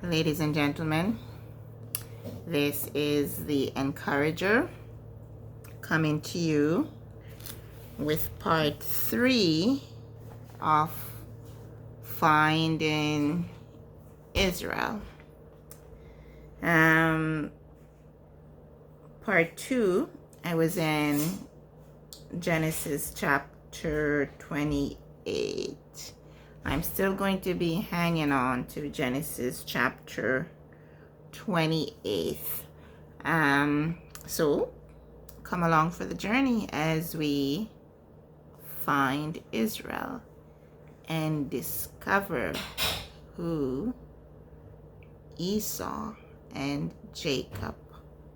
Ladies and gentlemen, this is the Encourager coming to you with part 3 of Finding Israel. Part 2, I was in Genesis chapter 28. I'm still going to be hanging on to Genesis chapter 28. So come along for the journey as we find Israel and discover who Esau and Jacob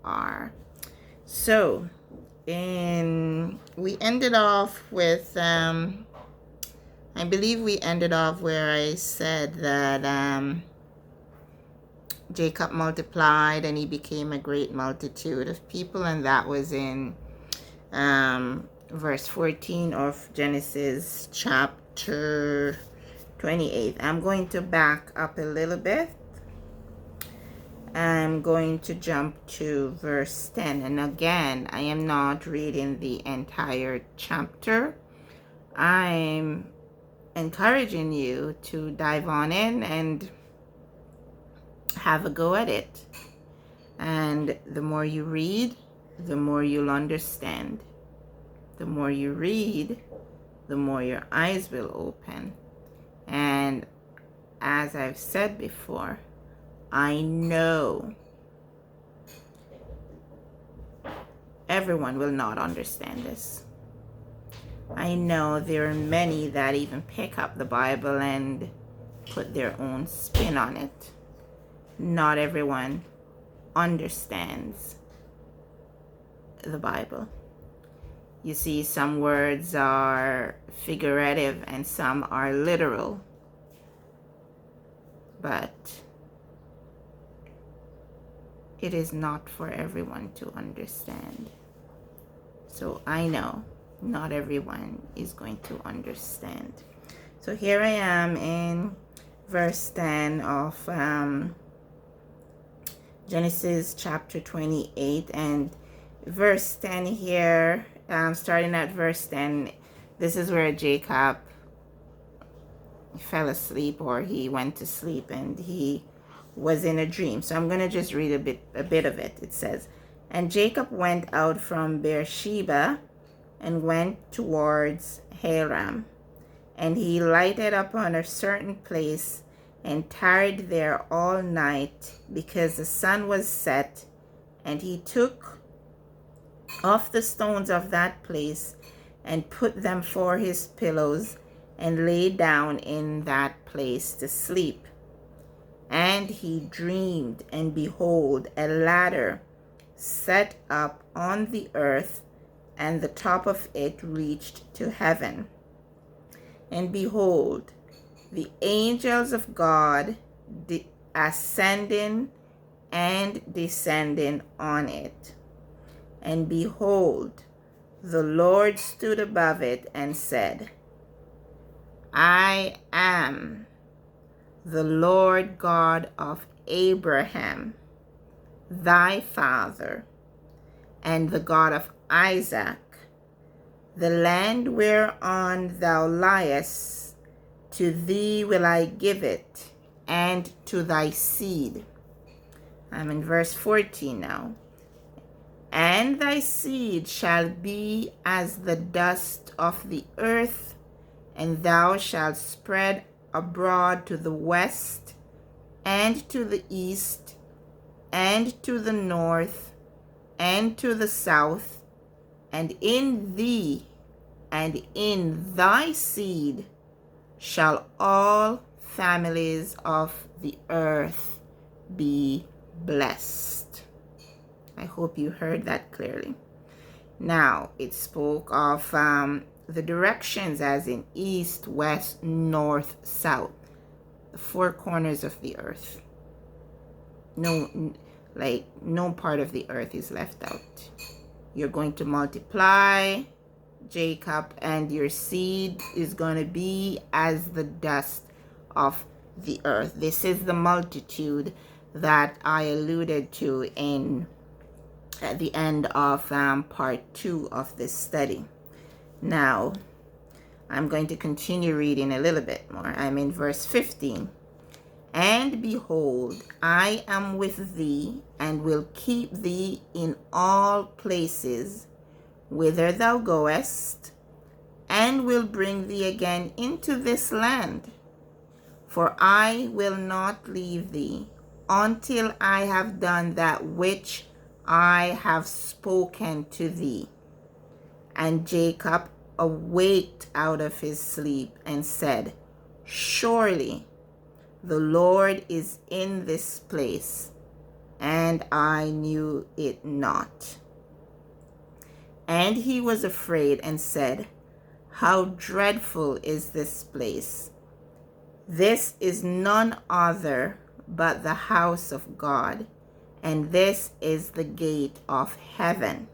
are. So we ended off with I believe we ended off where I said that Jacob multiplied and he became a great multitude of people, and that was in verse 14 of Genesis chapter 28. I'm going to back up a little bit. I'm going to jump to verse 10, and again, I am not reading the entire chapter. I'm encouraging you to dive on in and have a go at it. And the more you read, the more you'll understand. The more you read, the more your eyes will open. And as I've said before, I know everyone will not understand this. I know there are many that even pick up the Bible and put their own spin on it. Not everyone understands the Bible. You see, some words are figurative and some are literal. But it is not for everyone to understand. So I know not everyone is going to understand. So here I am in verse 10 of Genesis chapter 28, and verse 10 here, starting at verse 10, this is where Jacob fell asleep, or he went to sleep, and he was in a dream. So I'm going to just read a bit of it. It says, "And Jacob went out from Beersheba and went towards Haran, and he lighted upon a certain place and tarried there all night, because the sun was set. And he took off the stones of that place and put them for his pillows, and lay down in that place to sleep. And he dreamed, and behold, a ladder set up on the earth, and the top of it reached to heaven. And behold, the angels of God ascending and descending on it. And behold, the Lord stood above it and said, I am the Lord God of Abraham, thy father, and the God of Isaac. The land whereon thou liest, to thee will I give it, and to thy seed." I'm in verse 14 now. "And thy seed shall be as the dust of the earth, and thou shalt spread abroad to the west, and to the east, and to the north, and to the south. And in thee and in thy seed shall all families of the earth be blessed." I hope you heard that clearly. Now, it spoke of the directions as in east, west, north, south, the four corners of the earth. No part of the earth is left out. You're going to multiply, Jacob, and your seed is going to be as the dust of the earth. This is the multitude that I alluded to at the end of part 2 of this study. Now, I'm going to continue reading a little bit more. I'm in verse 15. And behold, I am with thee, and will keep thee in all places whither thou goest, and will bring thee again into this land. For I will not leave thee until I have done that which I have spoken to thee. And Jacob awaked out of his sleep and said, Surely the Lord is in this place, and I knew it not. And he was afraid and said, How dreadful is this place! This is none other but the house of God, and this is the gate of heaven.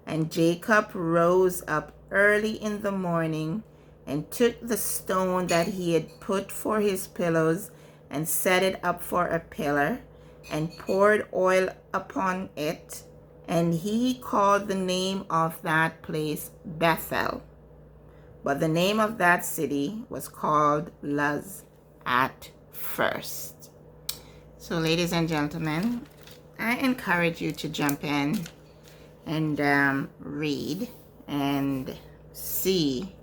And Jacob rose up early in the morning, and took the stone that he had put for his pillows, and set it up for a pillar, and poured oil upon it. And he called the name of that place Bethel. But the name of that city was called Luz at first. So, ladies and gentlemen, I encourage you to jump in and read and see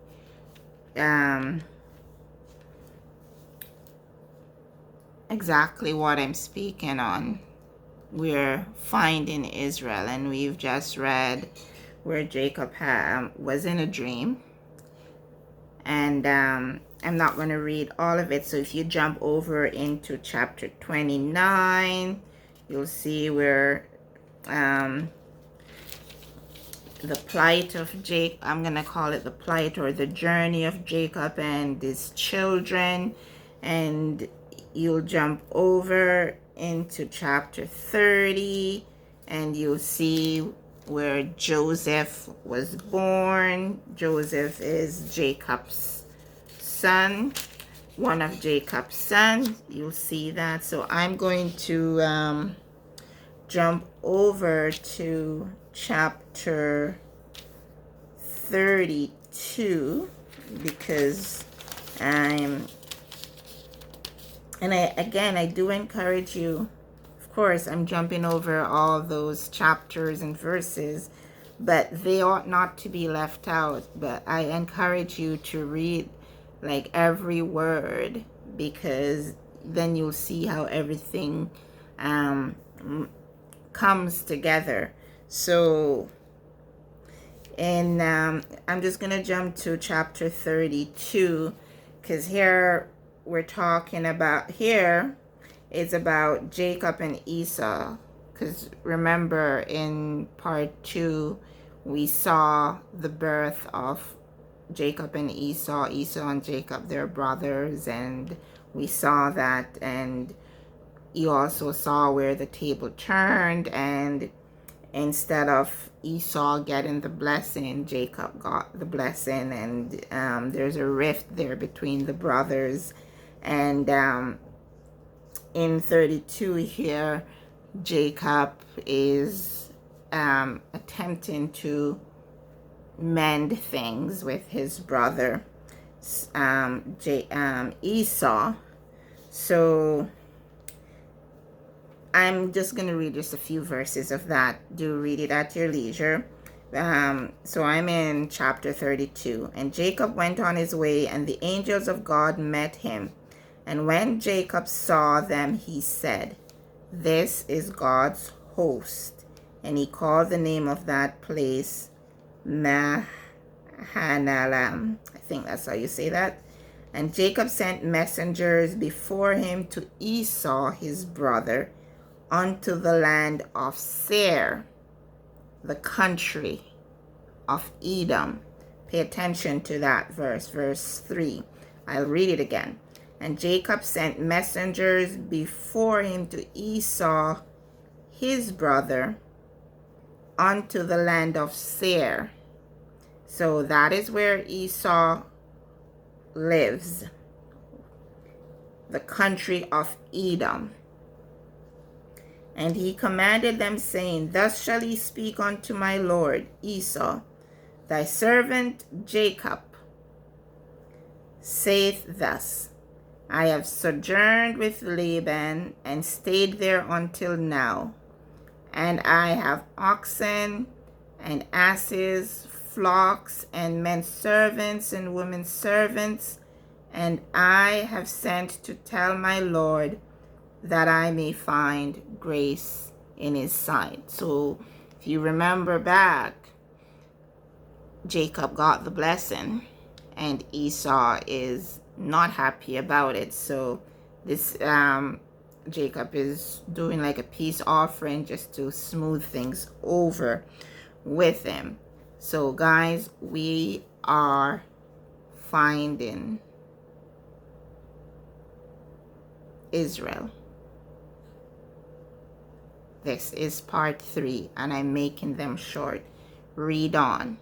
exactly what I'm speaking on. We're finding Israel, and we've just read where Jacob was in a dream. And I'm not going to read all of it. So if you jump over into chapter 29, you'll see where the plight of Jacob, I'm going to call it the plight or the journey of Jacob and his children. And you'll jump over into chapter 30, and you'll see where Joseph was born. Joseph is Jacob's son, one of Jacob's sons. You'll see that. So I'm going to jump over to chapter 32 because I do encourage you. Of course, I'm jumping over all those chapters and verses, but they ought not to be left out. But I encourage you to read like every word, because then you'll see how everything comes together. So, and I'm just going to jump to chapter 32, because here we're talking about, here it's about Jacob and Esau. Because remember, in part 2, we saw the birth of Jacob and Esau. Esau and Jacob, they're brothers, and we saw that. And you also saw where the table turned, and instead of Esau getting the blessing, Jacob got the blessing. And there's a rift there between the brothers. And in 32 here, Jacob is attempting to mend things with his brother Esau. So I'm just going to read just a few verses of that. Do read it at your leisure. So I'm in chapter 32. And Jacob went on his way, and the angels of God met him. And when Jacob saw them, he said, This is God's host. And he called the name of that place Mahanaim. I think that's how you say that. And Jacob sent messengers before him to Esau his brother, unto the land of Seir, the country of Edom. Pay attention to that verse, verse 3. I'll read it again. And Jacob sent messengers before him to Esau his brother, unto the land of Seir. So that is where Esau lives. the country of Edom. And he commanded them, saying, Thus shall ye speak unto my lord Esau, thy servant Jacob saith thus, I have sojourned with Laban, and stayed there until now. And I have oxen and asses, flocks, and men servants and women servants, and I have sent to tell my Lord that I may find grace in his sight. So if you remember back, Jacob got the blessing, and Esau is not happy about it. So this Jacob is doing like a peace offering just to smooth things over with him. So guys, we are finding Israel. This is part 3, and I'm making them short. Read on.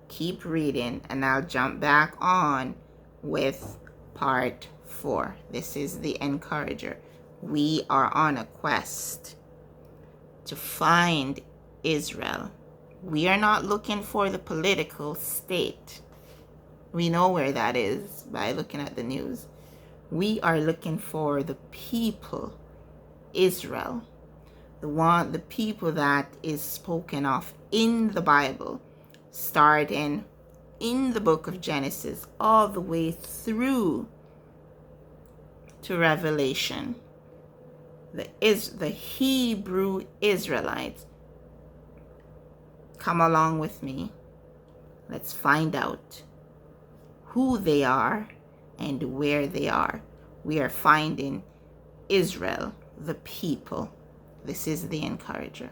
Keep reading, and I'll jump back on with part 4. This is the encourager. We are on a quest to find Israel. We are not looking for the political state. We know where that is by looking at the news. We are looking for the people, Israel, the people that is spoken of in the Bible, starting in the book of Genesis all the way through to Revelation. The Hebrew Israelites. Come along with me. Let's find out who they are and where they are. We are finding Israel, the people. This is the encourager.